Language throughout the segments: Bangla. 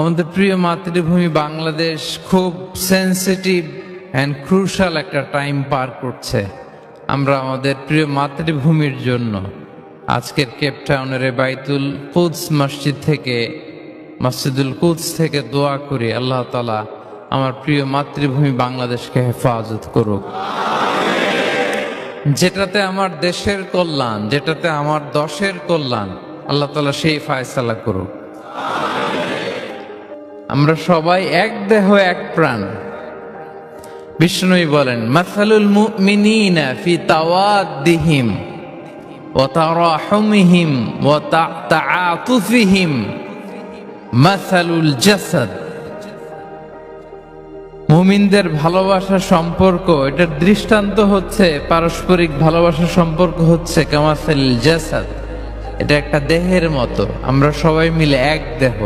আমাদের প্রিয় মাতৃভূমি বাংলাদেশ খুব সেন্সিটিভ অ্যান্ড ক্রুশাল একটা টাইম পার করছে। আমরা আমাদের প্রিয় মাতৃভূমির জন্য আজকের কেপ টাউনের বাইতুল কুদস মসজিদ থেকে, মসজিদুল কুদস থেকে দোয়া করি আল্লাহ তাআলা আমার প্রিয় মাতৃভূমি বাংলাদেশকে হেফাজত করুক। যেটাতে আমার দেশের কল্যাণ, যেটাতে আমার দশের কল্যাণ, আল্লাহ তাআলা সেই ফায়সালা করুক। আমরা সবাই এক দেহ এক প্রাণ। বিষ্ণুই বলেন, মাসালুল মুমিনিনা ফি তাওয়াদ্দিহিম ওয়া তারাহুমিহিম ওয়া তাআতুফিহিম মাসালুল জাসাদ। মুমিনদের ভালোবাসার সম্পর্ক, এটার দৃষ্টান্ত হচ্ছে পারস্পরিক ভালোবাসার সম্পর্ক হচ্ছে কামাসালিল জাসাদ। এটা একটা দেহের মতো, আমরা সবাই মিলে এক দেহ।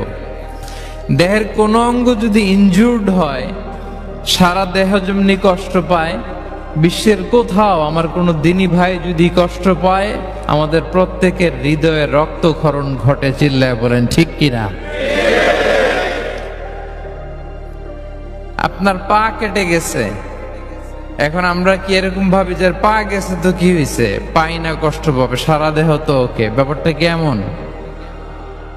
দেহের কোনো অঙ্গ যদি ইনজুর্ড হয়, সারা দেহ যেমনি কষ্ট পায়, বিশ্বের কোথাও আমার কোনো দিনী ভাই যদি কষ্ট পায়, আমাদের প্রত্যেকের হৃদয়ে রক্তক্ষরণ ঘটে। চিল্লায় বলেন ঠিক কিনা? আপনার পা কেটে গেছে, এখন আমরা কি এরকম ভাবি যে পা গেছে তো কি হয়েছে, পাই না কষ্ট পাবে, সারা দেহ তো ওকে। ব্যাপারটা কেমন?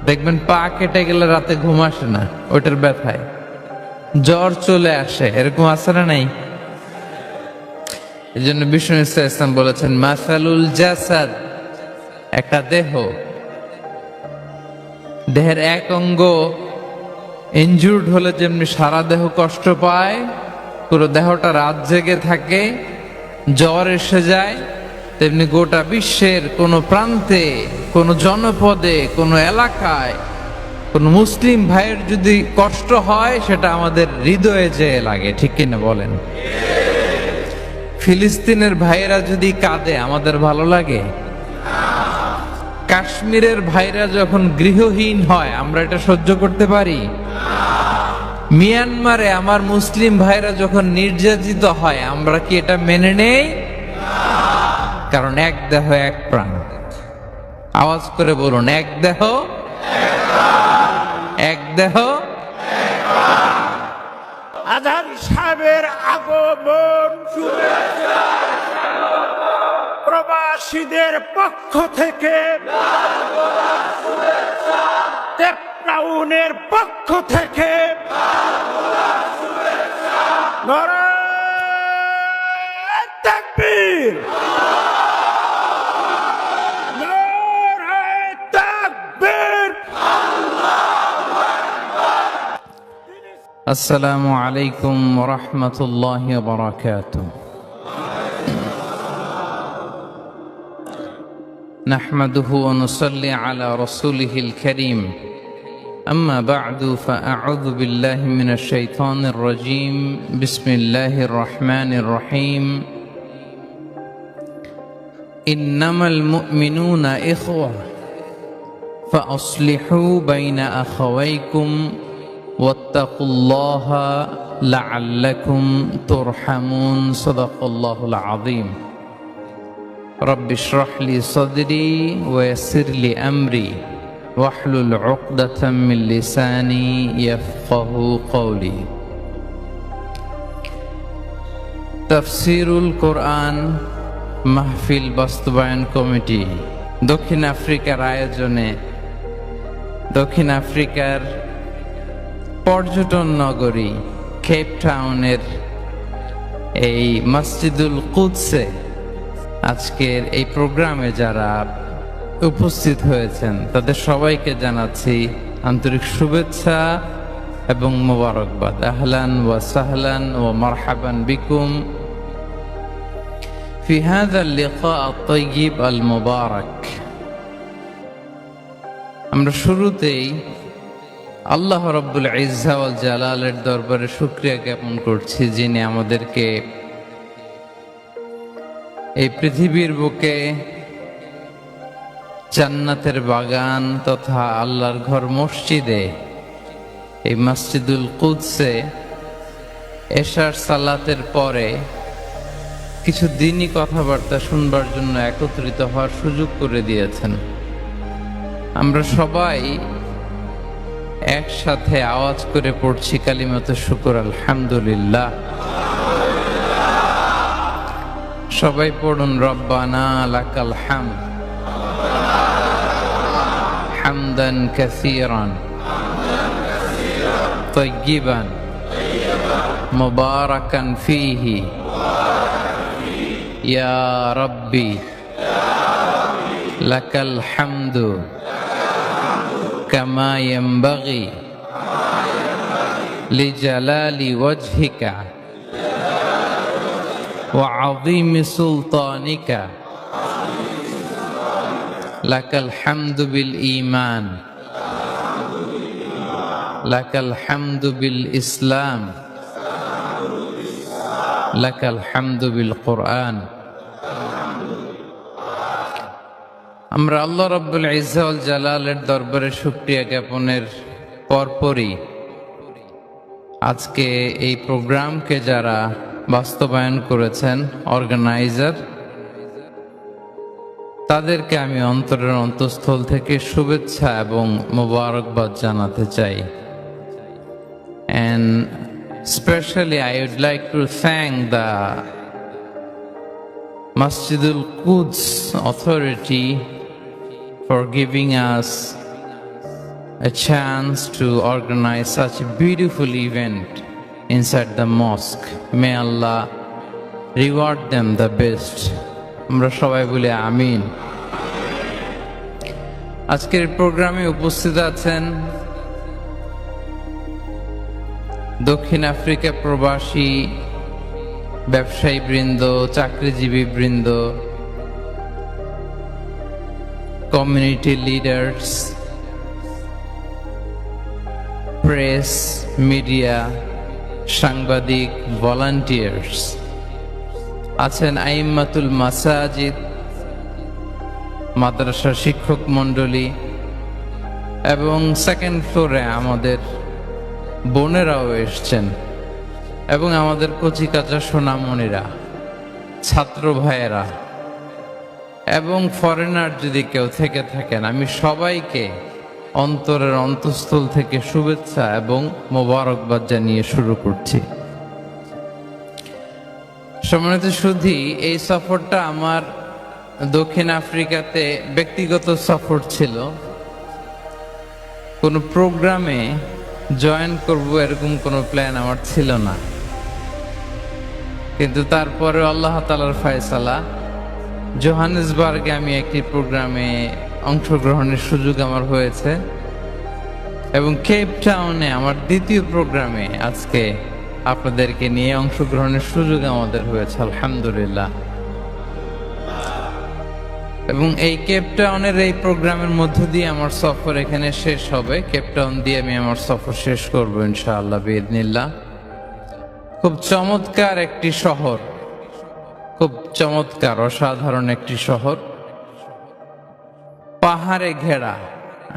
দেখবেন পা কেটে গেলে রাতে ঘুম আসে না, ওইটার ব্যথায় জ্বর চলে আসে, এরকম আছে না নাই? এই জন্য বিষ্ণু ইসলাম বলেছেন, মাসালুল জাসাদ, একটা দেহ, দেহের এক অঙ্গ ইনজুর্ড হলে যেমনি সারা দেহ কষ্ট পায়, পুরো দেহটা রাত জেগে থাকে, জ্বর এসে যায়, তেমনি গোটা বিশ্বের কোনো প্রান্তে, কোনো জনপদে, কোনো এলাকায় কোন মুসলিম ভাইয়ের যদি কষ্ট হয়, সেটা আমাদের হৃদয়ে যেয়ে লাগে। ঠিক কিনা বলেন? ফিলিস্তিনের ভাইয়েরা যদি কাঁদে, আমাদের ভালো লাগে? কাশ্মীরের ভাইরা যখন গৃহহীন হয়, আমরা এটা সহ্য করতে পারি? মিয়ানমারে আমার মুসলিম ভাইরা যখন নির্যাতিত হয়, আমরা কি এটা মেনে নেই? কারণ এক দেহ এক প্রাণ। আওয়াজ করে বলুন, এক দেহ এক দেহ। আজহার সাহেবের আগমন প্রবাসীদের পক্ষ থেকে, কেপ টাউনের পক্ষ থেকে নারায়ে তাকবীর, নারায়ে তাকবীর। আসসালামু আলাইকুম ওয়া রাহমাতুল্লাহি ওয়া বারাকাতুহু। নাহমাদুহু ওয়া নুসাল্লি আলা রাসূলিহিল কারীম। আম্মা বা'দু ফাআউযু বিল্লাহি মিনাশ শাইতানির রাজীম। বিসমিল্লাহির রাহমানির রহিম। ইন্নামাল মুমিনুনা ইখওয়া ফাআসলিহু বাইনা আখাওয়াইকুম ওয়াত্তাকুল্লাহা লাআল্লাকুম তুরহামুন। সাদাকাল্লাহুল আযীম। রব্বি ইশরাহ লি সাদরি ওয়া ইয়াসসির লি আমরি ওয়াহলুল উকদাতাম মিন লিসানি ইয়াফকাহু কওলি। তাফসীরুল কোরআন মাহফিল বাস্তবায়ন কমিটি দক্ষিণ আফ্রিকার আয়োজনে দক্ষিণ আফ্রিকার পর্যটন নগরী কেপ টাউনের এই মসজিদুল কুদসে আজকের এই প্রোগ্রামে যারা উপস্থিত হয়েছেন, তাদের সবাইকে জানাচ্ছি আন্তরিক শুভেচ্ছা এবং মোবারকবাদ। আহলান ওয়া সাহলান ওয়া মারহাবান বিকুম ফি হাযাল লিকা আত-তাইয়্যিব আল মুবারাক। আমরা শুরুতেই আল্লাহ রাব্বুল ইজ্জা ওয়াল জালালের দরবারে শুকরিয়া জ্ঞাপন করছি, যিনি আমাদেরকে এই পৃথিবীর বুকে জান্নাতের বাগান তথা আল্লাহর ঘর মসজিদে, এই মসজিদুল কুদসে এশার সালাতের পরে কিছু দিনই কথাবার্তা শুনবার জন্য একত্রিত হওয়ার সুযোগ করে দিয়েছেন। আমরা সবাই একসাথে আওয়াজ করে পড়ছি কালিমাতুশ শুকর আলহামদুলিল্লাহ। সবাই পড়ুন রব্বানা লাকাল হামদ হামদান কাসীরান তাইয়িবান মুবারাকান ফীহি ইয়া রাব্বি লাকাল হামদু কামা ইয়ানবাগি লিজালালি ওয়াজহিকা ওয়া আযীমি সুলতানিকা লাকাল হামদু বিল ঈমান লাকাল হামদু বিল ইসলাম লাকাল হামদু বিল কুরআন। আমরা আল্লাহ রাব্বুল ইজ্জা ওয়াল জালালের দরবারে শুকরিয়া জ্ঞাপনের পরপরই আজকে এই প্রোগ্রামকে যারা বাস্তবায়ন করেছেন, অর্গানাইজার, তাদেরকে আমি অন্তরের অন্তঃস্থল থেকে শুভেচ্ছা এবং মোবারকবাদ জানাতে চাই। And especially I would like to thank the Masjidul Quds authority for giving us a chance to organize such a beautiful event inside the mosque. May Allah reward them the best. আমরা সবাই বলি আমিন। আজকের প্রোগ্রামে উপস্থিত আছেন দক্ষিণ আফ্রিকা প্রবাসী ব্যবসায়ী বৃন্দ, চাকরিজীবী বৃন্দ, কমিউনিটি লিডার্স, প্রেস, মিডিয়া, সাংবাদিক, ভলান্টিয়ার্স, আছেন আইম্মাতুল মাসাজিদ, মাদ্রাসা শিক্ষক মণ্ডলী, এবং সেকেন্ড ফ্লোরে আমাদের বোনেরাও এসছেন, এবং আমাদের কচিকাচা সোনামণিরা, ছাত্র ভাইয়েরা, এবং ফরেনার যদি কেউ থেকে থাকেন, আমি সবাইকে অন্তরের অন্তঃস্থল থেকে শুভেচ্ছা এবং মোবারকবাদ জানিয়ে শুরু করছি। সম্মানিত সুধী, এই সফরটা আমার দক্ষিণ আফ্রিকাতে ব্যক্তিগত সফর ছিল। কোনো প্রোগ্রামে জয়েন করব এরকম কোনো প্ল্যান আমার ছিল না, কিন্তু তারপরে আল্লাহ তাআলার ফয়সালা, জোহানেসবার্গে আমি একটি প্রোগ্রামে অংশগ্রহণের সুযোগ আমার হয়েছে, এবং কেপ টাউনে আমার দ্বিতীয় প্রোগ্রামে আজকে আপনাদেরকে নিয়ে অংশগ্রহণের সুযোগ আমাদের হয়েছে আলহামদুলিল্লাহ। এবং এই কেপ টাউনের এই প্রোগ্রামের মধ্য দিয়ে আমার সফর এখানে শেষ হবে। কেপ টাউন দিয়ে আমি আমার সফর শেষ করব ইনশাআল্লাহ বিইذنিল্লাহ। খুব চমৎকার একটি শহর, খুব চমৎকার অসাধারণ একটি শহর, পাহাড়ে ঘেরা।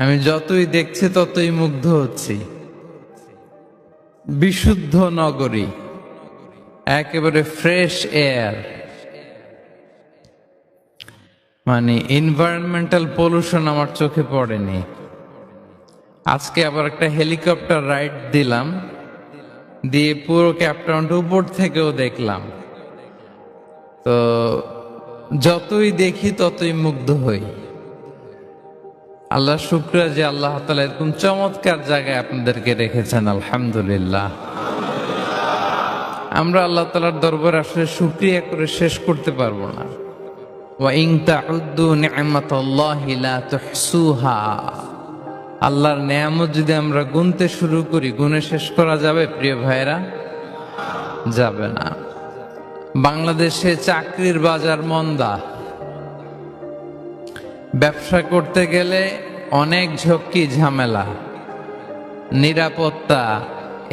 আমি যতই দেখছি ততই মুগ্ধ হচ্ছি। বিশুদ্ধ নগরী, একেবারে ফ্রেশ এয়ার, মানে এনভায়রনমেন্টাল পলিউশন আমার চোখে পড়েনি। আজকে আবার একটা হেলিকপ্টার রাইড দিলাম, দিয়ে পুরো কেপ টাউনটা উপর থেকেও দেখলাম। তো যতই দেখি ততই মুগ্ধ হই। আল্লাহ শুকরিয়া যে আল্লাহ তাআলা এরকম চমৎকার জায়গায় আপনাদেরকে রেখেছেন আলহামদুলিল্লাহ। আমরা আল্লাহ তাআলার দরবারে আসলে শুকরিয়া করে শেষ করতে পারবো না। ওয়া ইন তাউদ্দু নি'মাতাল্লাহি লা তুহসুহা, আল্লাহর নেয়ামত যদি আমরা গুনতে শুরু করি, গুনে শেষ করা যাবে প্রিয় ভাইরা? যাবে না। বাংলাদেশে চাকরির বাজার মন্দা, ব্যবসা করতে গেলে অনেক ঝক্কি ঝামেলা, নিরাপত্তা,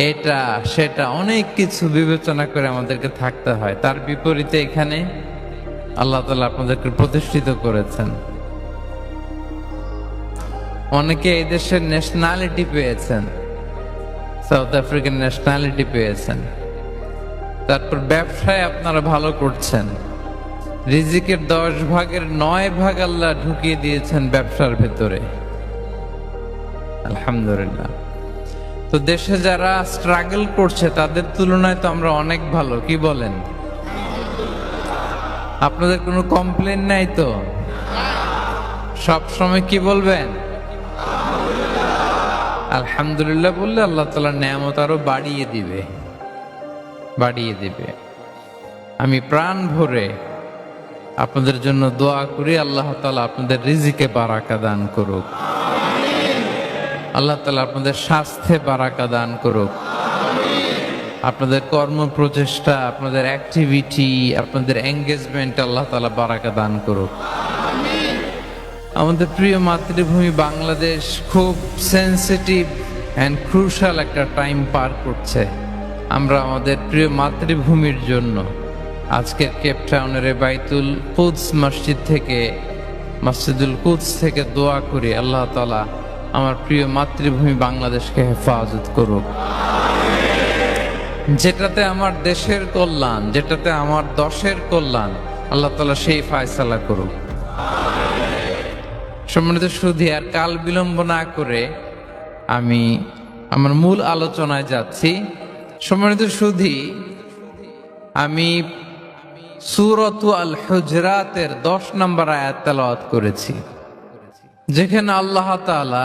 এটা সেটা অনেক কিছু বিবেচনা করে আমাদেরকে থাকতে হয়। তার বিপরীতে এখানে আল্লাহ তাআলা আপনাদেরকে প্রতিষ্ঠিত করেছেন। অনেকে এই দেশের ন্যাশনালিটি পেয়েছেন, সাউথ আফ্রিকান ন্যাশনালিটি পেয়েছেন। তারপর ব্যবসায় আপনারা ভালো করছেন, রিজিকের 10 ভাগের 9 ভাগ আল্লাহ ঢুকিয়ে দিয়েছেন ব্যবসার ভেতরে আলহামদুলিল্লাহ। তো দেশে যারা স্ট্রাগল করছে তাদের তুলনায় তো আমরা অনেক ভালো, কি বলেন? আপনাদের কোনো কমপ্লেন নাই তো? সব সময় কি বলবেন? আলহামদুলিল্লাহ বললে আল্লাহ তাআলা নেয়ামত আরো বাড়িয়ে দিবে। আমি প্রাণ ভরে আপনাদের জন্য দোয়া করি, আল্লাহ তাআলা আপনাদের রিজিকে বারাকা দান করুক, আল্লাহ তাআলা আপনাদের স্বাস্থ্যে বারাকা দান করুক, আপনাদের কর্ম প্রচেষ্টা, আপনাদের অ্যাক্টিভিটি, আপনাদের এঙ্গেজমেন্ট আল্লাহ তাআলা বারাকা দান করুক। আমাদের প্রিয় মাতৃভূমি বাংলাদেশ খুব সেন্সিটিভ অ্যান্ড ক্রুশাল একটা টাইম পার করছে। আমরা আমাদের প্রিয় মাতৃভূমির জন্য আজকের কেপটাউনের বাইতুল কুদস মসজিদুল কুদস থেকে দোয়া করি, আল্লাহ তাআলা আমার প্রিয় মাতৃভূমি বাংলাদেশকে হেফাজত করুক। যেটাতে আমার দেশের কল্যাণ, যেটাতে আমার দশের কল্যাণ, আল্লাহ তাআলা সেই ফায়সালা করুক। সম্মানিত সুধী, আর কাল বিলম্ব না করে আমি আমার মূল আলোচনায় যাচ্ছি। সম্মানিত সুধী, আমি সূরাত আল হুজরাতের 10 নম্বর আয়াত তেলাওয়াত করেছি, যেখানে আল্লাহ তাআলা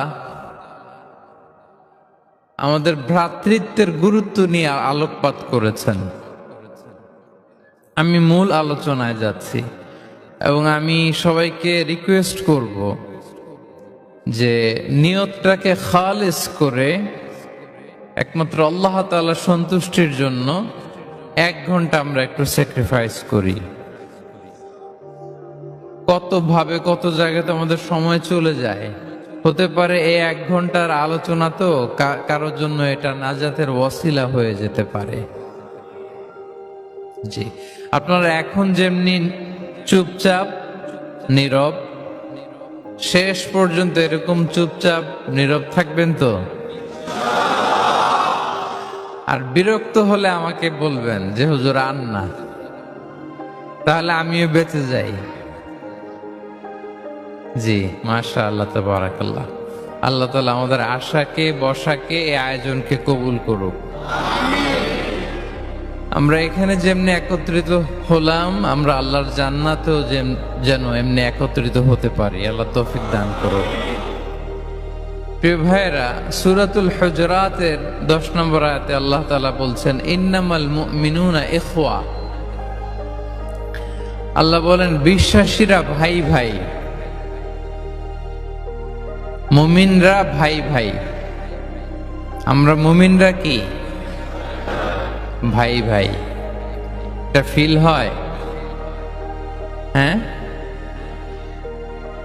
আমাদের ভ্রাতৃত্বের গুরুত্ব নিয়ে আলোকপাত করেছেন। আমি মূল আলোচনায় যাচ্ছি এবং আমি সবাইকে রিকোয়েস্ট করব যে নিয়তটাকে খালিস করে একমাত্র আল্লাহ তাআলার সন্তুষ্টির জন্য 1 ঘন্টা আমরা একটু স্যাক্রিফাইস করি। কত ভাবে কত জায়গাতে আমাদের সময় চলে যায়, হতে পারে এই 1 ঘন্টার আলোচনা তো কারোর জন্য এটা নাজাতের ওয়াসিলা হয়ে যেতে পারে। জি, আপনারা এখন যেমনি চুপচাপ নীরব, শেষ পর্যন্ত এরকম চুপচাপ নীরব থাকবেন তো? আর বিরক্ত হলে আমাকে বলবেন যে হুজুর আন না, তাহলে আমিও বেঁচে যাই। জি, মাশাআল্লাহ, তাবারাকাল্লাহ। আল্লাহ তাআলা আমাদের আশাকে, বসাকে, এই আয়োজনকে কবুল করুক। আমরা এখানে যেমনি একত্রিত হলাম, আমরা আল্লাহর জান্নাতেও যেন এমনি একত্রিত হতে পারি, আল্লাহ তৌফিক দান করুক। প্রিয় ভাইয়েরা, সূরাতুল হুজরাতের 10 নম্বর আয়াতে আল্লাহ তাআলা বলছেন, ইন্নামাল মুমিনুনা ইখওয়া। আল্লাহ বলেন বিশ্বাসীরা ভাই ভাই, মুমিনরা ভাই ভাই। আমরা মুমিনরা কি? ভাই ভাই। এটা ফিল হয়? হ্যাঁ,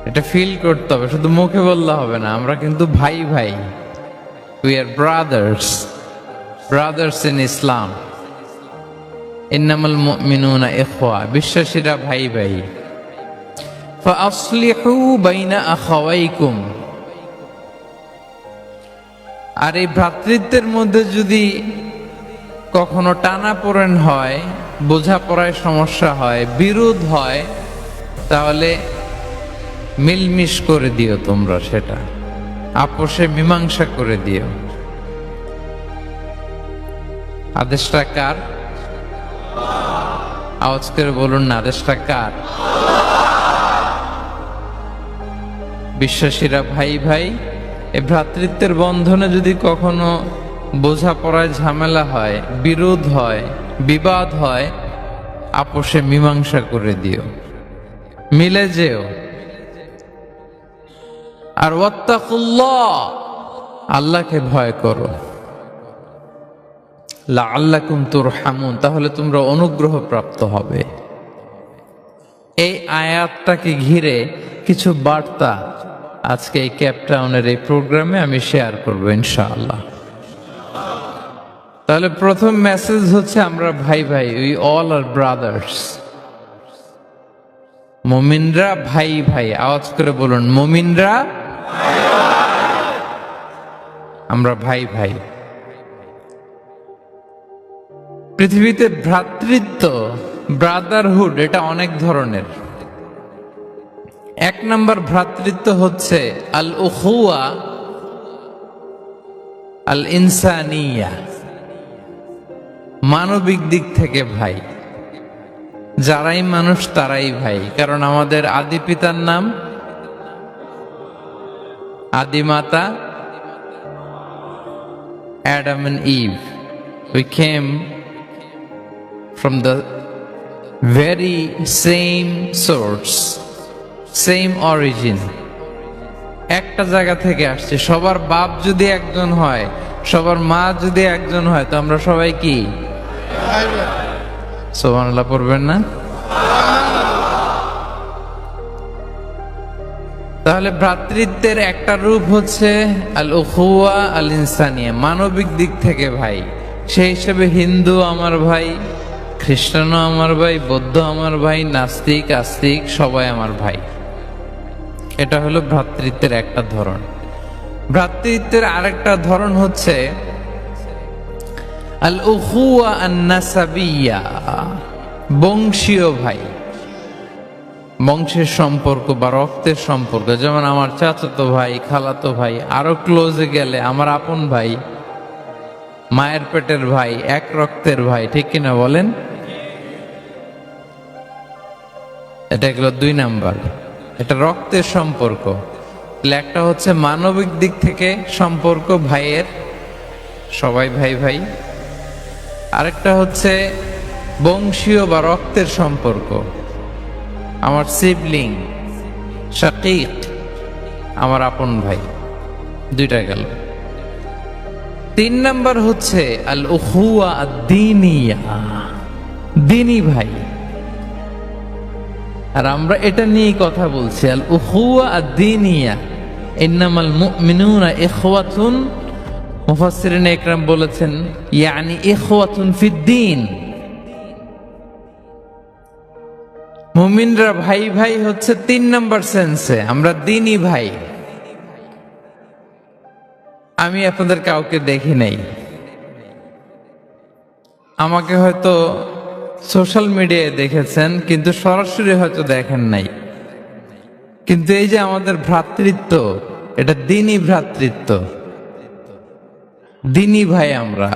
এটা ফিল করতে হবে, শুধু মুখে বললে হবে না। আমরা কিন্তু ভাই ভাই, উই আর ব্রাদার্স ইন ইসলাম। ইন্নামাল মুমিনুনা ইখওয়া, বিশ্বাসীরা ভাই ভাই। ফাআসলিহু বাইনা আখাওয়াইকুম। আর এই ভ্রাতৃত্বের মধ্যে যদি কখনো টানাপোড়েন হয়, বোঝাপড়ায় সমস্যা হয়, বিরোধ হয়, তাহলে মিলমিশ করে দিও, তোমরা সেটা আপোষে মীমাংসা করে দিও। আদেশটা কার? আওয়াজ করে বলুন না, আদেশটা কার? বিশ্বাসীরা ভাই ভাই। এই ভ্রাতৃত্বের বন্ধনে যদি কখনো বোঝাপড়ায় ঝামেলা হয়, বিরোধ হয়, বিবাদ হয়, আপোষে মীমাংসা করে দিও, মিলে যেও। আর ওয়াত্তাকুল্লাহ, আল্লাহকে ভয় করো, লাআল্লাকুম তুরহামুন, তাহলে তোমরা অনুগ্রহ প্রাপ্ত হবে। এই আয়াতটাকে ঘিরে কিছু বার্তা আজকে এই কেপটাউনের এই প্রোগ্রামে আমি শেয়ার করব ইনশাআল্লাহ। তাহলে প্রথম মেসেজ হচ্ছে আমরা ভাই ভাই, উই অল আর ব্রাদার্স। মুমিনরা ভাই ভাই, আওয়াজ করে বলুন, মুমিনরা আমরা ভাই ভাই। পৃথিবীতে ভ্রাতৃত্ব, ব্রাদারহুড, এটা অনেক ধরনের। 1 নম্বর ভ্রাতৃত্ব হচ্ছে আল উখুয়া আল ইনসানিয়া, মানবিক দিক থেকে ভাই। যারাই মানুষ তারাই ভাই, কারণ আমাদের আদি পিতার নাম, আদি মাতা Adam and Eve. We came from the very same source, same origin. একটা জায়গা থেকে আসছে। সবার বাপ যদি একজন হয়, সবার মা যদি একজন হয়, তো আমরা সবাই কি সুবহানাল্লাহ পড়বেন না? তাহলে ভ্রাতৃত্বের একটা রূপ হচ্ছে আল উখুয়া আল ইনসানিয়া, মানবিক দিক থেকে ভাই। সেই হিসেবে হিন্দু আমার ভাই, খ্রিস্টানও আমার ভাই, বৌদ্ধ আমার ভাই, নাস্তিক আস্তিক সবাই আমার ভাই। এটা হলো ভ্রাতৃত্বের একটা ধরন। ভ্রাতৃত্বের আরেকটা ধরন হচ্ছে আল উখুয়া আন নাসাবিয়া, বংশীয় ভাই, বংশের সম্পর্ক বা রক্তের সম্পর্ক। যেমন আমার চাচাতো ভাই, খালাতো ভাই, আরো ক্লোজে গেলে আমার আপন ভাই, মায়ের পেটের ভাই, এক রক্তের ভাই, ঠিক কিনা বলেন? এটা গেল 2 নাম্বার, এটা রক্তের সম্পর্ক। তাহলে একটা হচ্ছে মানবিক দিক থেকে সম্পর্ক ভাইয়ের, সবাই ভাই ভাই। আরেকটা হচ্ছে বংশীয় বা রক্তের সম্পর্ক, আমার সিবলিং, শাকিক, আমার আপন ভাই। 2টা গেল। 3 নাম্বার হচ্ছে আল উখুয়া আদ-দীনিয়া, দ্বীনি ভাই। আর আমরা এটা নিয়েই কথা বলছি, আল উখুয়া আদ-দীনিয়া, ইন্নামাল মুমিনুনা ইখওয়াতুন। মুফাসসিরিন ইকরাম বলেছেন ইয়ানি ইখওয়াতুন ফিদ-দীন, মুমিনরা ভাই ভাই হচ্ছে 3 নাম্বার সেন্সে, আমরা দ্বীনি ভাই। আমি আপনাদের কাউকে দেখি নাই, আমাকে হয়তো সোশ্যাল মিডিয়ায় দেখেছেন, কিন্তু সরাসরি হয়তো দেখেন নাই। কিন্তু এই যে আমাদের ভ্রাতৃত্ব, এটা দ্বীনি ভ্রাতৃত্ব, দ্বীনি ভাই আমরা।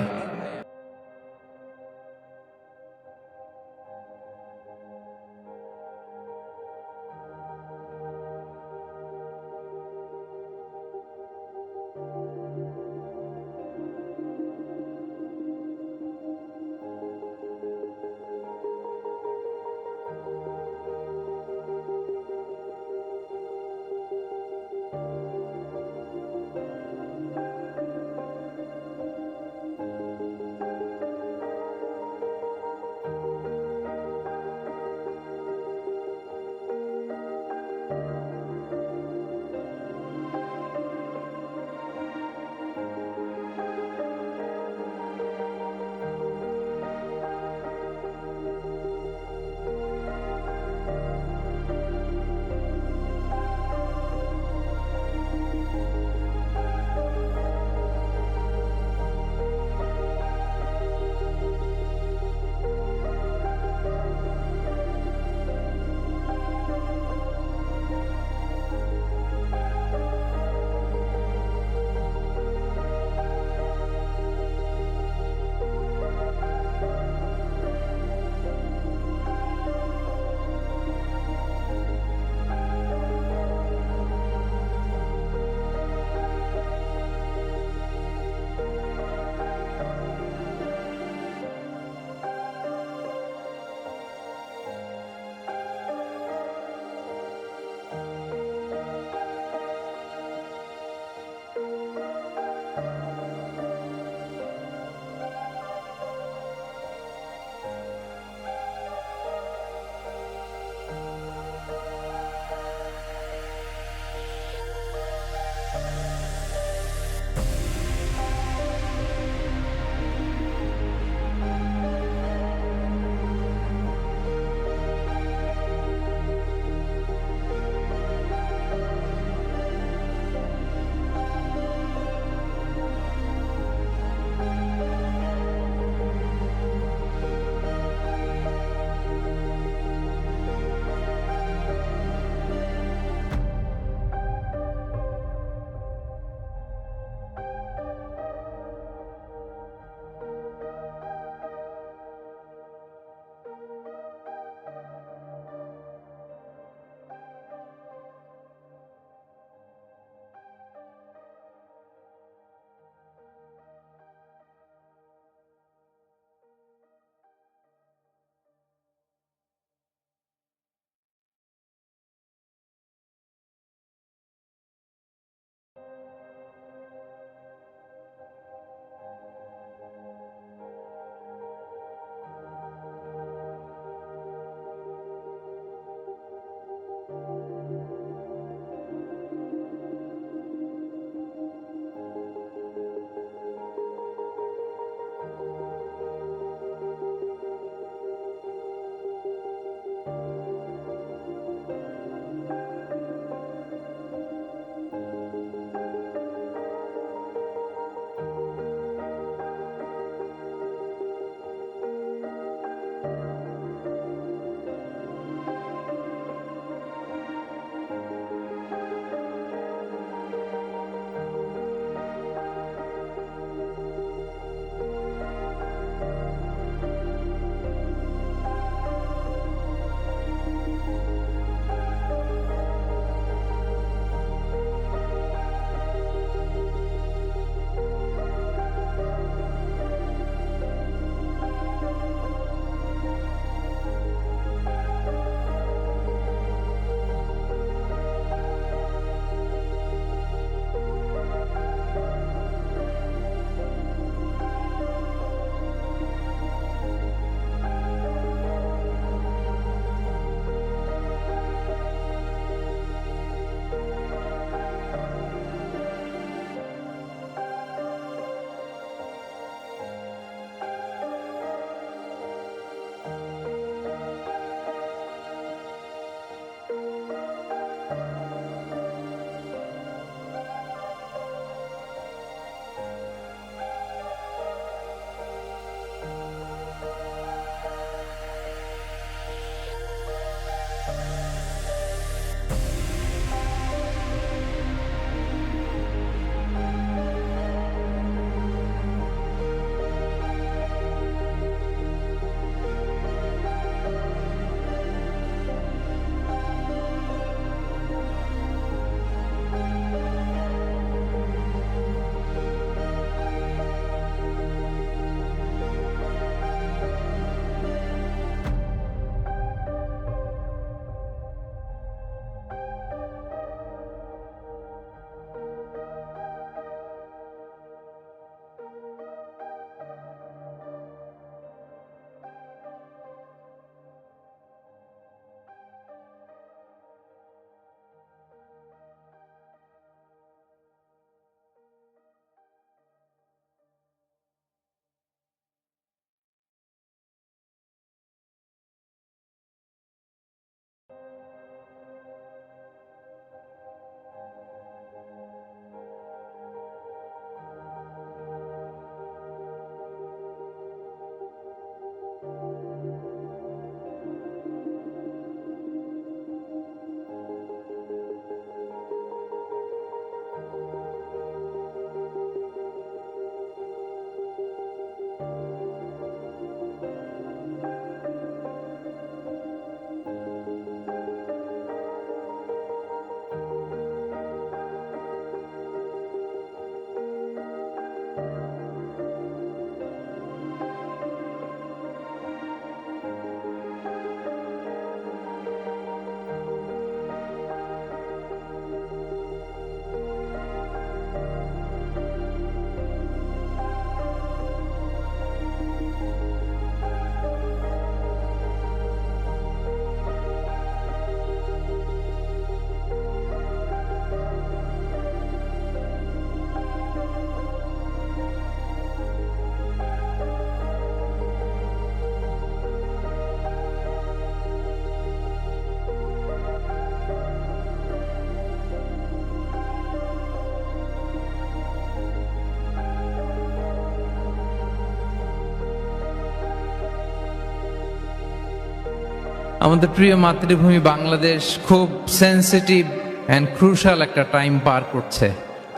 আমাদের প্রিয় মাতৃভূমি বাংলাদেশ খুব সেন্সিটিভ অ্যান্ড ক্রুশাল একটা টাইম পার করছে।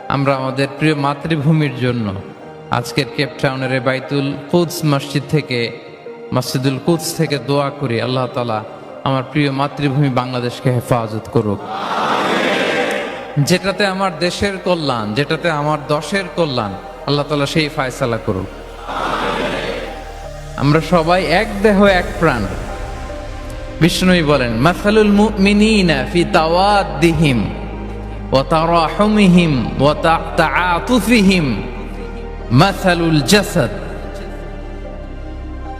আমরা আমাদের প্রিয় মাতৃভূমির জন্য আজকের কেপ টাউনের বাইতুল কুদস মসজিদ থেকে, মসজিদুল কুদস থেকে দোয়া করি আল্লাহ তাআলা আমার প্রিয় মাতৃভূমি বাংলাদেশকে হেফাজত করুক। যেটাতে আমার দেশের কল্যাণ, যেটাতে আমার দশের কল্যাণ, আল্লাহ তাআলা সেই ফয়সালা করুক। আমরা সবাই এক দেহ এক প্রাণ। বিষ্ণুই বলেন, মাসালুল মুমিনিনা ফি তাওয়াদ্দিহিম ওয়া তারাহুমিহিম ওয়া তাআতুফিহিম মাসালুল জাসাদ।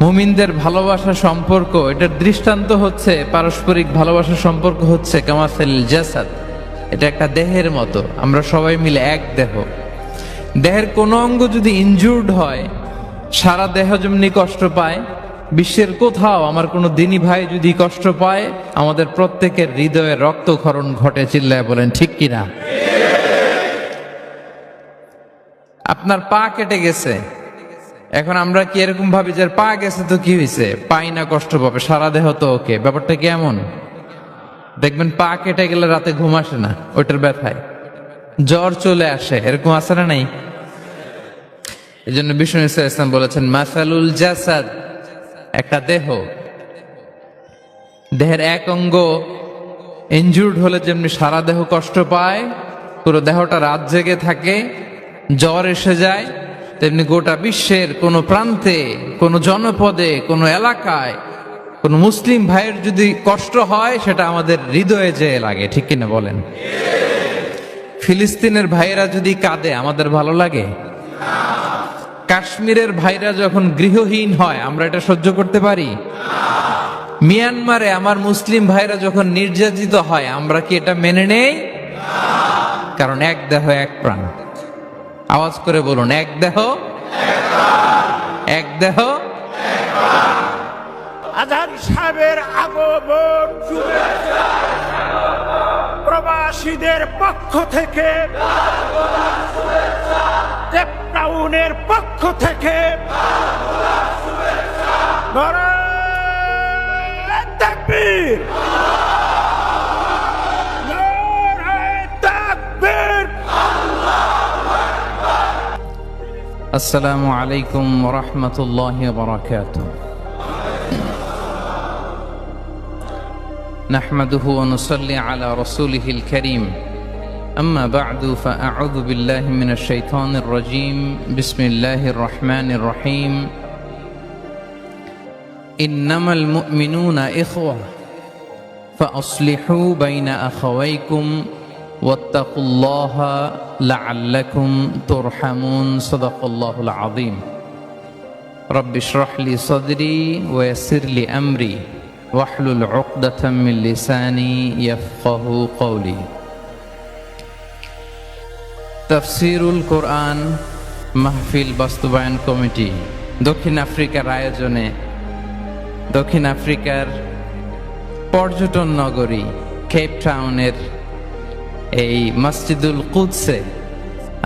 মুমিনদের ভালোবাসা সম্পর্ক, এটার দৃষ্টান্ত হচ্ছে, পারস্পরিক ভালোবাসার সম্পর্ক হচ্ছে কামাসালিল জাসাদ, এটা একটা দেহের মতো। আমরা সবাই মিলে এক দেহ। দেহের কোনো অঙ্গ যদি ইনজুর্ড হয়, সারা দেহ যেমনি কষ্ট পায়, বিশ্বের কোথাও আমার কোনো দিনী ভাই যদি কষ্ট পায়, আমাদের প্রত্যেকের হৃদয়ে রক্তক্ষরণ ঘটে। চিল্লায় বলেন ঠিক কিনা? আপনার পা কেটে গেছে, এখন আমরা কি এরকম ভাবি যে পা গেছে তো কি হয়েছে, পাই না কষ্ট পাবে, সারা দেহ তো ওকে। ব্যাপারটা কেমন? দেখবেন পা কেটে গেলে রাতে ঘুম আসে না, ওইটার ব্যথায় জ্বর চলে আসে, এরকম আছে না নাই? এই জন্য বিষ্ণু ইসলাম বলেছেন, মাসালুল জাসাদ, একটা দেহ, দেহের এক অঙ্গ ইনজুর্ড হলে যেমনি সারা দেহ কষ্ট পায়, পুরো দেহটা রাত জেগে থাকে, জ্বর এসে যায়, তেমনি গোটা বিশ্বের কোনো প্রান্তে, কোনো জনপদে, কোনো এলাকায় কোনো মুসলিম ভাইয়ের যদি কষ্ট হয়, সেটা আমাদের হৃদয়ে যেয়ে লাগে। ঠিক কিনা বলেন? ফিলিস্তিনের ভাইয়েরা যদি কাঁদে, আমাদের ভালো লাগে? কাশ্মীরের ভাইরা যখন গৃহহীন হয়, আমরা এটা সহ্য করতে পারি? মিয়ানমারে আমার মুসলিম ভাইরা যখন নির্যাতিত হয়, আমরা কি এটা মেনে নেই? কারণ এক দেহ এক প্রাণ। আওয়াজ করে বলুন, এক দেহ এক দেহ। আজহার সাহেবের আগমন প্রবাসীদের পক্ষ থেকে, কেপ টাউনের পক্ষ থেকে নারায়ে তাকবীর, নারায়ে তাকবীর। আসসালামু আলাইকুম ওয়া রাহমাতুল্লাহি ওয়া বারাকাতুহু। نحمده ونصلي على رسوله الكريم. أما بعد فأعوذ بالله من الشيطان الرجيم. بسم الله الرحمن الرحيم. إنما المؤمنون إخوة فأصلحوا بين أخويكم واتقوا الله لعلكم ترحمون. صدق الله العظيم. رب اشرح لي صدري ويسر لي أمري واحلل عقدة من لساني يفقهوا قولي. তাফসীরুল কোরআন মাহফিল বাস্তবায়ন কমিটি দক্ষিণ আফ্রিকার আয়োজনে দক্ষিণ আফ্রিকার পর্যটন নগরী কেপ টাউনের এই মসজিদুল কুদসে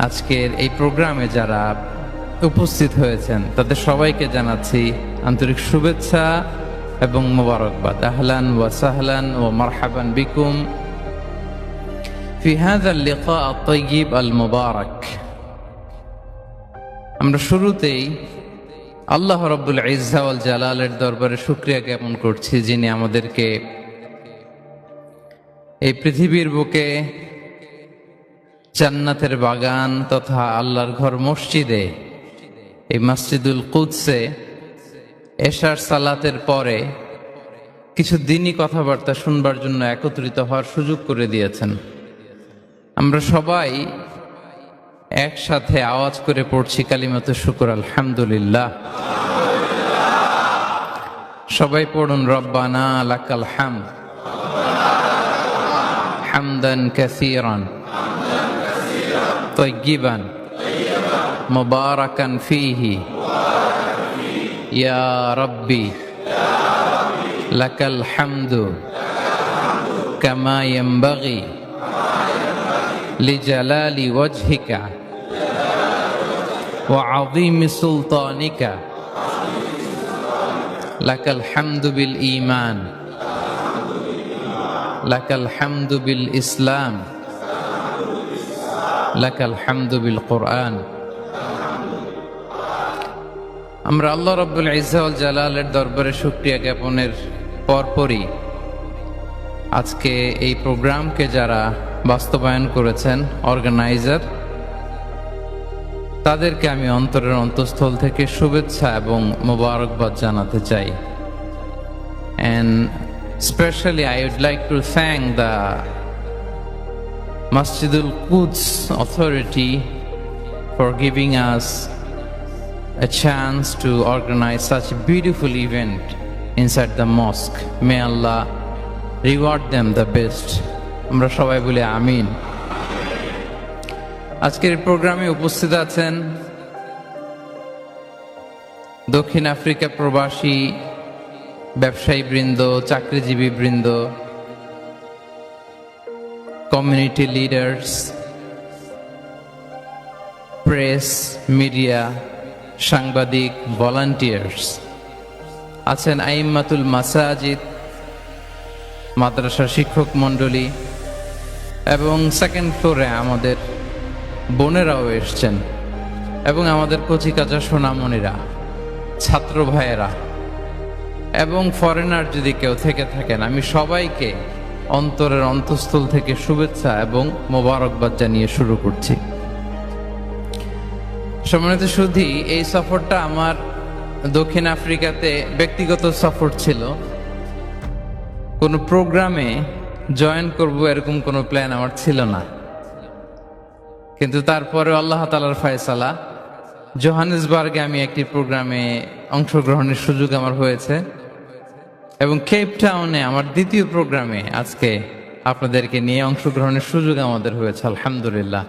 আজকের এই প্রোগ্রামে যারা উপস্থিত হয়েছেন, তাদের সবাইকে জানাচ্ছি আন্তরিক শুভেচ্ছা এবং মোবারকবাদ। আহলান ওয়া সাহলান ওয়া মারহাবান বিকুম ফি হাযা আল-লিকা আত-তাইয়িব আল-মুবারাক। আমরা শুরুতেই আল্লাহ রাব্বুল ইজ্জা ওয়াল জালালের দরবারে শুকরিয়া জ্ঞাপন করছি, যিনি আমাদেরকে এই পৃথিবীর বুকে জান্নাতের বাগান তথা আল্লাহর ঘর মসজিদে, এই মসজিদুল কুদসে এশার সালাতের পরে কিছু দিনই কথাবার্তা শুনবার জন্য একত্রিত হওয়ার সুযোগ করে দিয়েছেন। আমরা সবাই একসাথে আওয়াজ করে পড়ছি কালিমাতুশ শুকর, আলহামদুলিল্লাহ। সবাই পড়ুন, রব্বানা লাকাল হামদ হামদান কাসীরান তাইয়িবান মুবারাকান ফীহি ইয়া রাব্বি লাকাল হামদু কামা ইয়ানবাগি লিজালালি ওয়াজহিকা ওয়া আযীমি সুলতানিকা লাকাল হামদু বিল ঈমান লাকাল হামদু বিল ইসলাম, লাকাল হামদু বিল কোরআন। আমরা আল্লাহ রাব্বুল ইজ্জা ওয়াল জালালের দরবারে শুকরিয়া জ্ঞাপনের পরপরই আজকে এই প্রোগ্রামকে যারা বাস্তবায়ন করেছেন, অর্গানাইজার, তাদেরকে আমি অন্তরের অন্তঃস্থল থেকে শুভেচ্ছা এবং মোবারকবাদ জানাতে চাই। And especially I would like to thank the Masjidul Quds authority for giving us a chance to organize such a beautiful event inside the mosque. May Allah reward them the best. আমরা সবাই বলি আমিন। আজকের প্রোগ্রামে উপস্থিত আছেন দক্ষিণ আফ্রিকা প্রবাসী ব্যবসায়ী বৃন্দ, চাকরিজীবী বৃন্দ, কমিউনিটি লিডার্স, প্রেস, মিডিয়া, সাংবাদিক, ভলান্টিয়ার্স আছেন, আইম্মাতুল মাসাজিদ, মাদ্রাসার শিক্ষক মণ্ডলী, এবং সেকেন্ড ফ্লোরে আমাদের বোনেরাও এসছেন, এবং আমাদের কচিকাচা সোনামণিরা, ছাত্র ভাইয়েরা এবং ফরেনার যদি কেউ থেকে থাকেন, আমি সবাইকে অন্তরের অন্তঃস্থল থেকে শুভেচ্ছা এবং মোবারকবাদ জানিয়ে শুরু করছি। সম্মানিত সুধী, এই সফরটা আমার দক্ষিণ আফ্রিকাতে ব্যক্তিগত সফর ছিল। কোনো প্রোগ্রামে জয়েন করব এরকম কোনো প্ল্যান আমার ছিল না, কিন্তু তারপরে আল্লাহ তাআলার ফয়সালা, জোহানেসবার্গে আমি একটি প্রোগ্রামে অংশগ্রহণের সুযোগ আমার হয়েছে, এবং কেপ টাউনে আমার দ্বিতীয় প্রোগ্রামে আজকে আপনাদেরকে নিয়ে অংশগ্রহণের সুযোগ আমাদের হয়েছে, আলহামদুলিল্লাহ।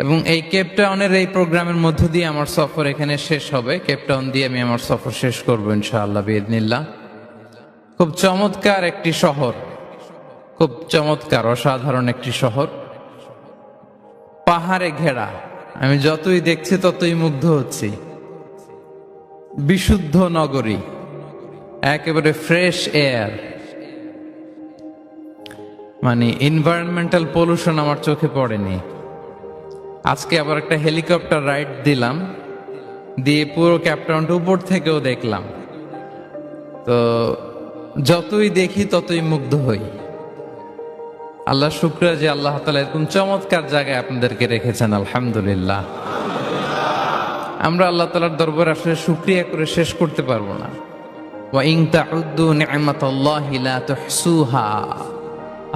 এবং এই কেপ টাউনের এই প্রোগ্রামের মধ্য দিয়ে আমার সফর এখানে শেষ হবে। কেপ টাউন দিয়ে আমি আমার সফর শেষ করবো ইনশাআল্লাহ বিইذনিল্লাহ। খুব চমৎকার একটি শহর, খুব চমৎকার অসাধারণ একটি শহর, পাহাড়ে ঘেরা। আমি যতই দেখছি ততই মুগ্ধ হচ্ছি। বিশুদ্ধ নগরী, একেবারে ফ্রেশ এয়ার, মানে এনভায়রনমেন্টাল পলিউশন আমার চোখে পড়েনি। আজকে আবার একটা হেলিকপ্টার রাইড দিলাম, দিয়ে পুরো কেপ টাউনটা উপর থেকেও দেখলাম। তো যতই দেখি ততই মুগ্ধ হই। আল্লাহ শুকরিয়া যে আল্লাহ তাআলা এরকম চমৎকার জায়গায় আপনাদেরকে রেখেছেন, আলহামদুলিল্লাহ। আমরা আল্লাহ তাআলার দরবারে আসলে শুকরিয়া করে শেষ করতে পারবো না। ওয়া ইন তাউদ্দু নি'মাতাল্লাহি লা তুহসুহা।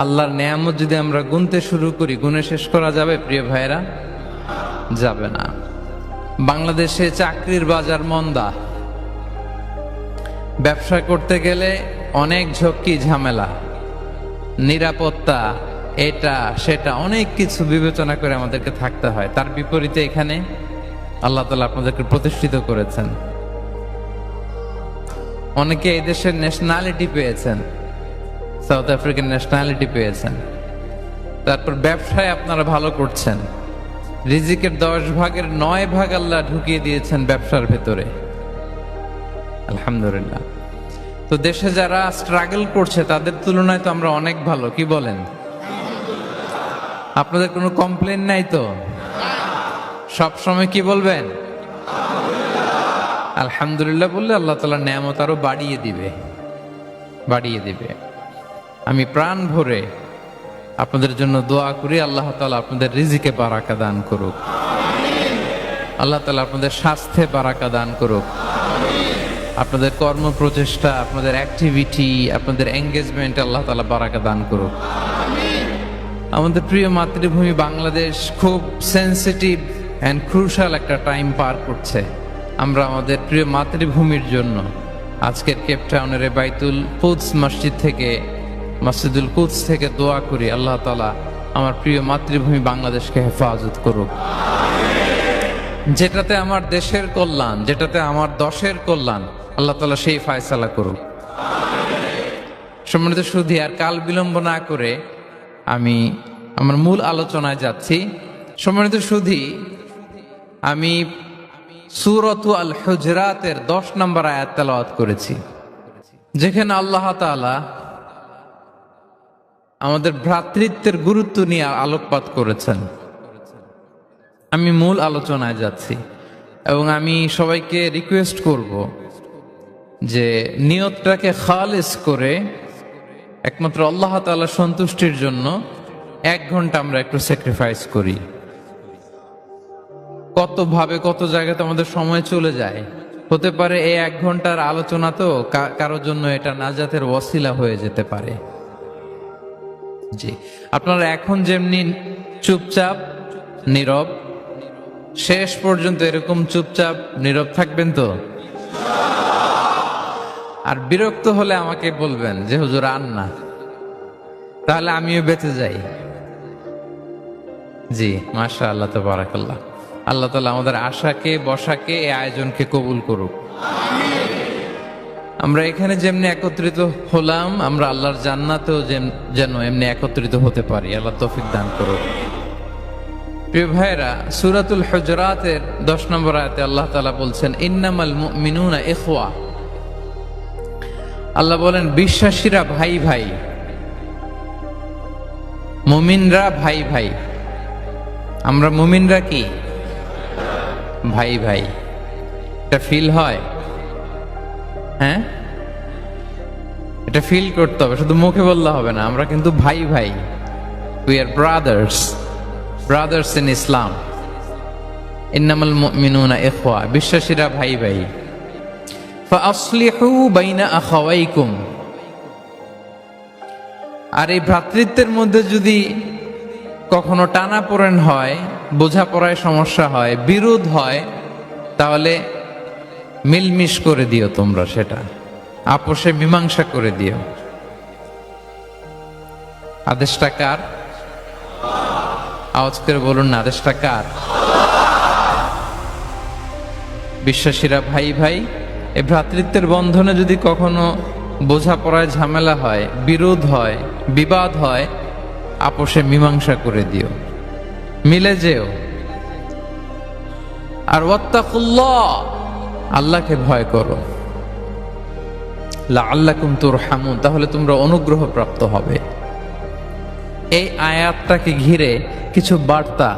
আল্লাহর নেয়ামত যদি আমরা গুনতে শুরু করি, গুনে শেষ করা যাবে প্রিয় ভাইরা? যাবে না। বাংলাদেশে চাকরির বাজার মন্দা, ব্যবসা করতে গেলে অনেক ঝক্কি ঝামেলা, নিরাপত্তা, এটা সেটা অনেক কিছু বিবেচনা করে আমাদেরকে থাকতে হয়। তার বিপরীতে এখানে আল্লাহ তাআলা আপনাদেরকে প্রতিষ্ঠিত করেছেন। অনেকে এই দেশের ন্যাশনালিটি পেয়েছেন, সাউথ আফ্রিকান ন্যাশনালিটি পেয়েছেন। তারপর ব্যবসায় আপনারা ভালো করছেন, রিজিকের 10 ভাগের 9 ভাগ আল্লাহ ঢুকিয়ে দিয়েছেন ব্যবসার ভেতরে, আলহামদুলিল্লাহ। তো দেশে যারা স্ট্রাগল করছে তাদের তুলনায় তো আমরা অনেক ভালো, কি বলেন? আপনাদের কোনো কমপ্লেন নাই তো? সব সময় কি বলবেন? আলহামদুলিল্লাহ বললে আল্লাহ তাআলা নেয়ামত আরো বাড়িয়ে দিবে, বাড়িয়ে দিবে। আমি প্রাণ ভরে আপনাদের জন্য দোয়া করি, আল্লাহ তাআলা আপনাদের রিজিকে বারাকা দান করুক, আল্লাহ তাআলা আপনাদের স্বাস্থ্যে বারাকা দান করুক, আপনাদের কর্ম প্রচেষ্টা, আপনাদের অ্যাক্টিভিটি, আপনাদের এঙ্গেজমেন্ট আল্লাহ তাআলা বারাকা দান করুক। আমাদের প্রিয় মাতৃভূমি বাংলাদেশ খুব সেন্সিটিভ অ্যান্ড ক্রুশাল একটা টাইম পার করছে। আমরা আমাদের প্রিয় মাতৃভূমির জন্য আজকের কেপ টাউনের বাইতুল কুদস মসজিদ থেকে, মসজিদুল কুদস থেকে দোয়া করি, আল্লাহ তাআলা আমার প্রিয় মাতৃভূমি বাংলাদেশকে হেফাজত করুক। যেটাতে আমার দেশের কল্যাণ, যেটাতে আমার দশের কল্যাণ, আল্লাহ তাআলা সেই ফয়সালা করুক। সম্মানিত সুধী, আর কাল বিলম্ব না করে আমি আমার মূল আলোচনায় যাচ্ছি। সম্মানিত সুধী, আমি সূরাতু আল হুজরাতের 10 নম্বর আয়াত তেলাওয়াত করেছি, যেখানে আল্লাহ তাআলা আমাদের ভ্রাতৃত্বের গুরুত্ব নিয়ে আলোকপাত করেছেন। আমি মূল আলোচনায় যাচ্ছি এবং আমি সবাইকে রিকোয়েস্ট করব যে নিয়তটাকে খালিস করে একমাত্র আল্লাহ তাআলা সন্তুষ্টির জন্য 1 ঘন্টা আমরা একটু স্যাক্রিফাইস করি। কত ভাবে কত জায়গাতে আমাদের সময় চলে যায়, হতে পারে এই 1 ঘন্টার আলোচনা তো কারোর জন্য এটা নাজাতের ওয়াসিলা হয়ে যেতে পারে। জি, আপনারা এখন যেমনি চুপচাপ নীরব, শেষ পর্যন্ত এরকম চুপচাপ নীরব থাকবেন তো? আর বিরক্ত হলে আমাকে বলবেন যে হুজুর আর না, তাহলে আমিও বেঁচে যাই। জি, মাশাআল্লাহ, তাবারাকাল্লাহ। আল্লাহ তাআলা আমাদের আশাকে বসাকে এই আয়োজনকে কবুল করুক। আমরা এখানে যেমনি একত্রিত হলাম, আমরা আল্লাহর জান্নাতেও যেন এমনি একত্রিত হতে পারি। আল্লাহ তৌফিক দান করুক। প্রিয় ভাইরা, সূরাতুল হুজুরাতের 10 নম্বর আয়াতে আল্লাহ তাআলা বলছেন, ইন্নামাল মুমিনুনা ইখওয়া। আল্লাহ বলেন বিশ্বাসীরা ভাই ভাই, মুমিনরা ভাই ভাই। আমরা মুমিনরা কি ভাই ভাই? এটা ফিল হয়? হ্যাঁ, এটা ফিল করতে হবে, শুধু মুখে বললে হবে না। আমরা কিন্তু ভাই ভাই, উই আর ব্রাদার্স ইন ইসলাম। ইন্নামাল মুমিনুনা ইখওয়া, বিশ্বাসীরা ভাই ভাই। ফাআসলিহু বাইনা আখাওয়াইকুম। আর এই ভ্রাতৃত্বের মধ্যে যদি কখনো টানাপোড়েন হয়, বোঝাপড়ায় সমস্যা হয়, বিরোধ হয়, তাহলে মিলমিশ করে দিও, তোমরা সেটা আপোষে মীমাংসা করে দিও। আদেশটা কার? আওয়াজ করে বলুন না, আদেশটা কার? বিশ্বাসীরা ভাই ভাই। এই ভ্রাতৃত্বের বন্ধনে যদি কখনো বোঝাপড়ায় ঝামেলা হয়, বিরোধ হয়, বিবাদ হয়, আপোষে মীমাংসা করে দিও, মিলে যেও। আর ওয়াত্তাকুল্লাহ, আল্লাহকে ভয় করো। লাআল্লাকুম তুরহামুন, তাহলে তোমরা অনুগ্রহ প্রাপ্ত হবে। এই আয়াতটাকে ঘিরে কিছু বার্তা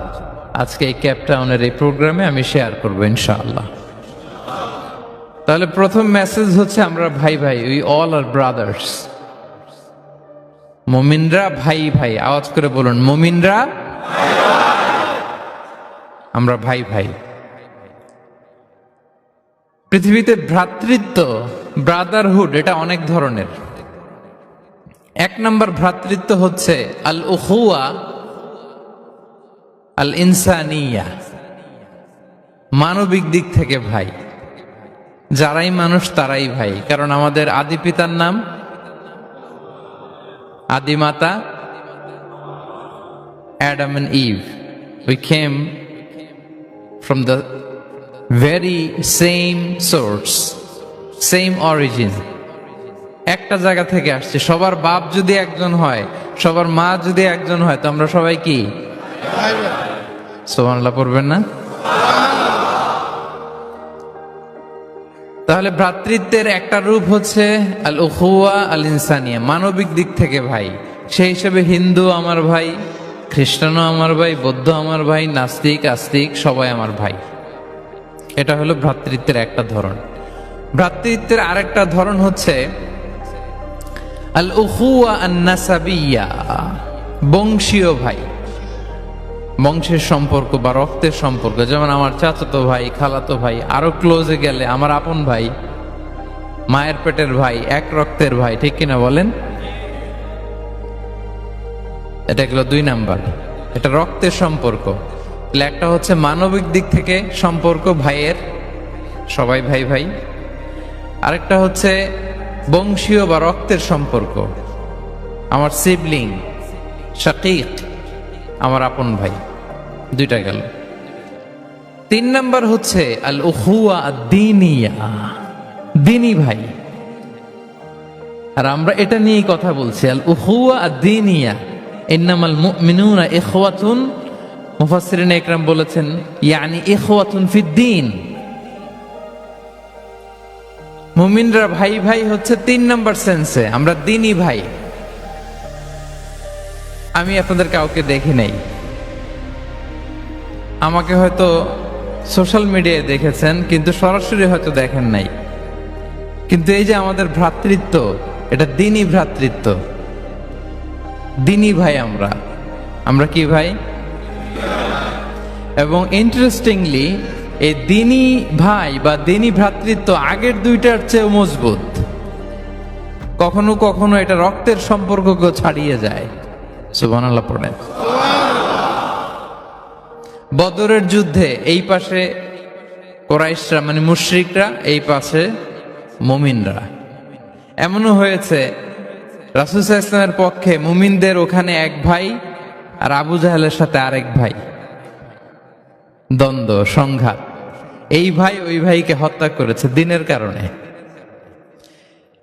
আজকে এই ক্যাপটাউনের এই প্রোগ্রামে আমি শেয়ার করবো ইনশাআল্লাহ। তাহলে প্রথম মেসেজ হচ্ছে আমরা ভাই ভাই, উই অল আর ব্রাদার্স। মুমিনরা ভাই ভাই, আওয়াজ করে বলুন, মুমিনরা আমরা ভাই ভাই। পৃথিবীতে ভ্রাতৃত্ব, ব্রাদারহুড, এটা অনেক ধরনের। 1 নম্বর ভ্রাতৃত্ব হচ্ছে আল উখুয়া আল ইনসানিয়া, মানবিক দিক থেকে ভাই। যারাই মানুষ তারাই ভাই, কারণ আমাদের আদি পিতার নাম, আদি মাতা Adam and Eve. We came from the very same source, same origin. একটা জায়গা থেকে আসছে। সবার বাপ যদি একজন হয়, সবার মা যদি একজন হয়, তো আমরা সবাই কি? সুবহানাল্লাহ পড়বেন না? তাহলে ভ্রাতৃত্বের একটা রূপ হচ্ছে আল উখুয়া আল ইনসানিয়া, মানবিক দিক থেকে ভাই। সেই হিসেবে হিন্দু আমার ভাই, খ্রিস্টানও আমার ভাই, বৌদ্ধ আমার ভাই, নাস্তিক আস্তিক সবাই আমার ভাই। এটা হলো ভ্রাতৃত্বের একটা ধরন। ভ্রাতৃত্বের আরেকটা ধরন হচ্ছে আল উখুয়া আন নাসাবিয়া, বংশীয় ভাই, বংশের সম্পর্ক বা রক্তের সম্পর্ক। যেমন আমার চাচাতো ভাই, খালাতো ভাই, আরো ক্লোজে গেলে আমার আপন ভাই, মায়ের পেটের ভাই, এক রক্তের ভাই, ঠিক কিনা বলেন? এটা গেল 2 নাম্বার, এটা রক্তের সম্পর্ক। তাহলে একটা হচ্ছে মানবিক দিক থেকে সম্পর্ক ভাইয়ের, সবাই ভাই ভাই। আরেকটা হচ্ছে বংশীয় বা রক্তের সম্পর্ক, আমার সিবলিং, শাকিক, আমার আপন ভাই। 2টা গেল। 3 নাম্বার হচ্ছে আল উখুয়া আদ-দীনিয়া, দ্বীনি ভাই। আর আমরা এটা নিয়েই কথা বলছি, আল উখুয়া আদ-দীনিয়া। ইন্নামাল মুমিনুনা ইখওয়াতুন, মুফাসসিরিন ইকরাম বলেছেন ইয়ানি ইখওয়াতুন ফিদ-দীন। মুমিনরা ভাই ভাই হচ্ছে 3 নাম্বার সেন্সে, আমরা দ্বীনি ভাই। আমি আপনাদের কাউকে দেখি নাই, আমাকে হয়তো সোশ্যাল মিডিয়ায় দেখেছেন, কিন্তু সরাসরি হয়তো দেখেন নাই। কিন্তু এই যে আমাদের ভ্রাতৃত্ব, এটা দ্বীনি ভ্রাতৃত্ব, দ্বীনি ভাই। আমরা কি ভাই? এবং ইন্টারেস্টিংলি এই দ্বীনি ভাই বা দ্বীনি ভ্রাতৃত্ব আগের দুইটার চেয়েও মজবুত। কখনো কখনো এটা রক্তের সম্পর্ককে ছাড়িয়ে যায়। সুবহানাল্লাহ পড়েন। বদরের যুদ্ধে এই পাশে কুরাইশরা মানে মুশরিকরা, এই পাশে মুমিনরা। এমনও হয়েছে রাসূল সাল্লাল্লাহু আলাইহি ওয়াসাল্লামের পক্ষে মুমিনদের ওখানে এক ভাই আর আবু জাহেলের সাথে আরেক ভাই, দ্বন্দ্ব সংঘাত। এই ভাই ওই ভাইকে হত্যা করেছে দ্বীনের কারণে।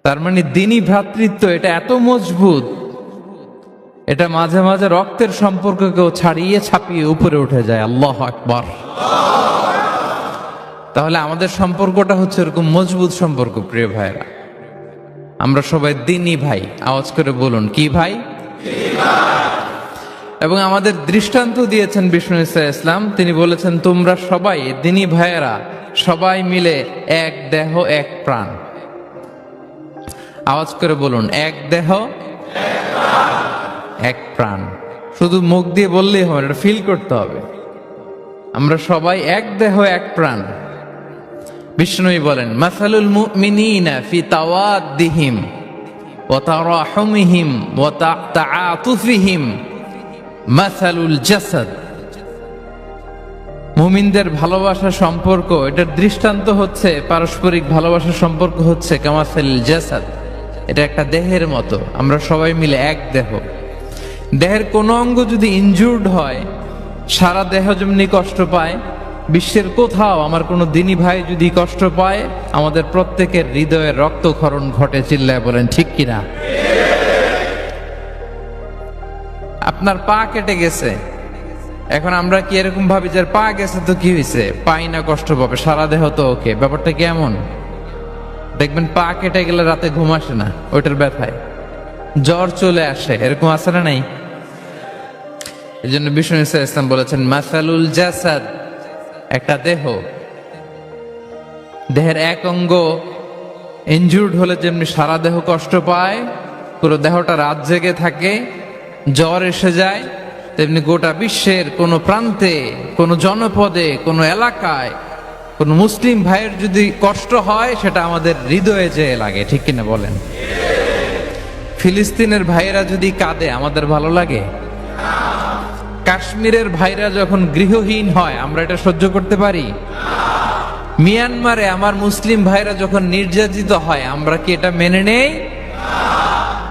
তার মানে দ্বীনি ভ্রাতৃত্ব এটা এত মজবুত, এটা মাঝে মাঝে রক্তের সম্পর্ককেও ছাড়িয়ে ছাপিয়ে উপরে উঠে যায়। আল্লাহু আকবার। তাহলে আমাদের সম্পর্কটা হচ্ছে এরকম মজবুত সম্পর্ক। প্রিয় ভাইরা, আমরা সবাই দ্বীনি ভাই। আওয়াজ করে বলুন, কি ভাই? এবং আমাদের দৃষ্টান্ত দিয়েছেন বিষ্ণু ইসলাম। তিনি বলেছেন, তোমরা সবাই দ্বীনি ভাইয়েরা সবাই মিলে এক দেহ এক প্রাণ। আওয়াজ করে বলুন, এক দেহ এক প্রাণ। শুধু মুখ দিয়ে বললেই হবে, এটা ফিল করতে হবে। আমরা সবাই এক দেহ এক প্রাণ। বিষ্ণুই বলেন, মাসালুল মুমিনিনা ফি তাওয়াদ্দিহিম ওয়া তারাহুমিহিম ওয়া তাআতুফিহিম মাসালুল জাসাদ। মুমিনদের ভালোবাসার সম্পর্ক, এটার দৃষ্টান্ত হচ্ছে পারস্পরিক ভালোবাসার সম্পর্ক হচ্ছে কামাসালিল জাসাদ, এটা একটা দেহের মতো। আমরা সবাই মিলে এক দেহ। দেহের কোনো অঙ্গ যদি ইনজুর্ড হয়, সারা দেহ যেমনি কষ্ট পায়, বিশ্বের কোথাও আমার কোনো দ্বীনি ভাই যদি কষ্ট পায়, আমাদের প্রত্যেকের হৃদয়ের রক্তক্ষরণ ঘটে। চিল্লায় বলেন ঠিক কিনা? আপনার পা কেটে গেছে, এখন আমরা কি এরকম ভাবি যে পা গেছে তো কি হয়েছে, পাই না কষ্ট পাবে, সারা দেহ তো ওকে। ব্যাপারটা কেমন? দেখবেন পা কেটে গেলে রাতে ঘুম আসে না, ওইটার ব্যথায় জ্বর চলে আসে। এরকম আছে না নাই? এই জন্য বিষ্ণু ইসলাম বলেছেন, মাসালুল জাসাদ, একটা দেহ, দেহের এক অঙ্গ ইনজুর্ড হলে যেমনি সারা দেহ কষ্ট পায়, পুরো দেহটা রাত জেগে থাকে, জ্বর এসে যায়, তেমনি গোটা বিশ্বের কোনো প্রান্তে, কোনো জনপদে, কোনো এলাকায় কোনো মুসলিম ভাইয়ের যদি কষ্ট হয়, সেটা আমাদের হৃদয়ে যেয়ে লাগে। ঠিক কিনা বলেন? ফিলিস্তিনের ভাইয়েরা যদি কাঁদে, আমাদের ভালো লাগে? কাশ্মীরের ভাইরা যখন গৃহহীন হয়, আমরা এটা সহ্য করতে পারি? মিয়ানমারে আমার মুসলিম ভাইরা যখন নির্যাতিত হয়, আমরা কি এটা মেনে নেই?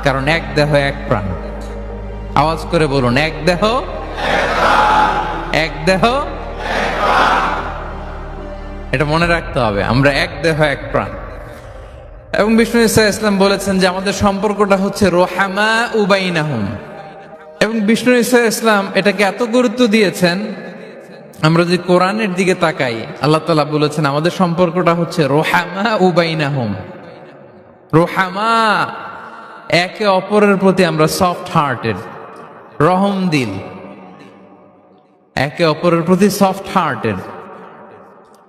কারণ এক দেহ এক প্রাণ। আওয়াজ করে বলুন, এক দেহ এক দেহ। এটা মনে রাখতে হবে, আমরা এক দেহ এক প্রাণ। এবং বিষ্ণু ইসলাম বলেছেন যে আমাদের সম্পর্কটা হচ্ছে রোহামা উবাইনাহুম। এবং বিষ্ণু ইসলাম এটাকে এত গুরুত্ব দিয়েছেন, আমরা যদি কোরআনের দিকে তাকাই, আল্লাহ তাআলা বলেছেন আমাদের সম্পর্কটা হচ্ছে রোহামা উবাইনাহুম। রোহামা, একে অপরের প্রতি আমরা সফট হার্টেড, রহম দিল, একে অপরের প্রতি সফট হার্টেড।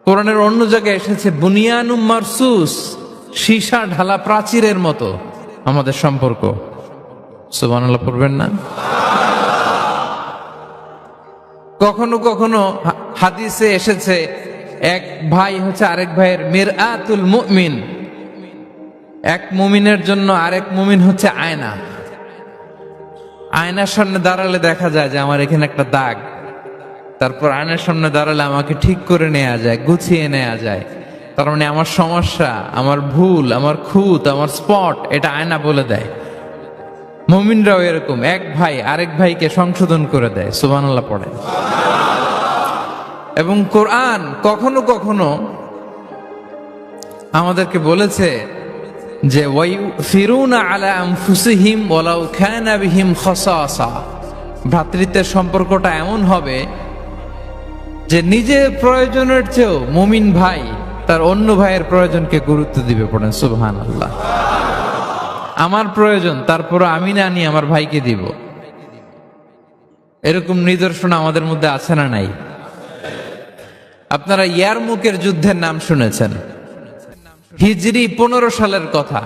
কোরআনের অন্য জায়গায় এসেছে বুনিয়ানুম মারসুস, সীসা ঢালা প্রাচীরের মতো আমাদের সম্পর্ক। সুবহানাল্লাহ পড়বেন না? কখনো কখনো হাদিসে এসেছে এক ভাই হচ্ছে আরেক ভাইয়ের মিরআতুল মুমিন। এক মুমিনের জন্য আরেক মুমিন হচ্ছে আয়না। আয়নার সামনে দাঁড়ালে দেখা যায় যে আমার এখানে একটা দাগ, তারপর আয়নার সামনে দাঁড়ালে আমাকে ঠিক করে নেওয়া যায়, গুছিয়ে নেওয়া যায়। তার মানে আমার সমস্যা, আমার ভুল, আমার খুঁত, আমার স্পট, এটা আয়না বলে দেয়। মুমিনরাও এরকম, এক ভাই আরেক ভাইকে সংশোধন করে দেয়। সুবহানাল্লাহ পড়ে। এবং কোরআন কখনো কখনো আমাদেরকে বলেছে যে ওয়ায়ুফিরুনা আলা আনফুসিহিম ওয়ালাউ কানা বিহিম খাসাসা। ভ্রাতৃত্বের সম্পর্কটা এমন হবে যে নিজের প্রয়োজনের চেয়েও মুমিন ভাই তার অন্য ভাইয়ের প্রয়োজনকে গুরুত্ব দিবে। পড়েন সুবহানাল্লাহ। আমার প্রয়োজন, তারপর আমি না নিয়ে আমার ভাইকে দিব। এরকম নিদর্শন আমাদের মধ্যে আছে না নাই? আপনারা ইয়ারমুকের যুদ্ধের নাম শুনেছেন। হিজরি 15 সালের কথা,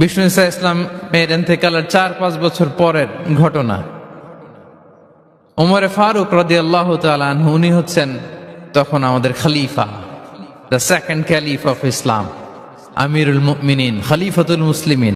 বিষ্ণু ঈসা ইসলামের ইন্তেকালের 4-5 বছর পরের ঘটনা। ওমরে ফারুক রাদিয়াল্লাহু তাআলা আনহু, উনি হচ্ছেন তখন আমাদের খলিফা, the second caliph of Islam, আমিরুল মুমিনিন, খলিফাতুল মুসলিমিন।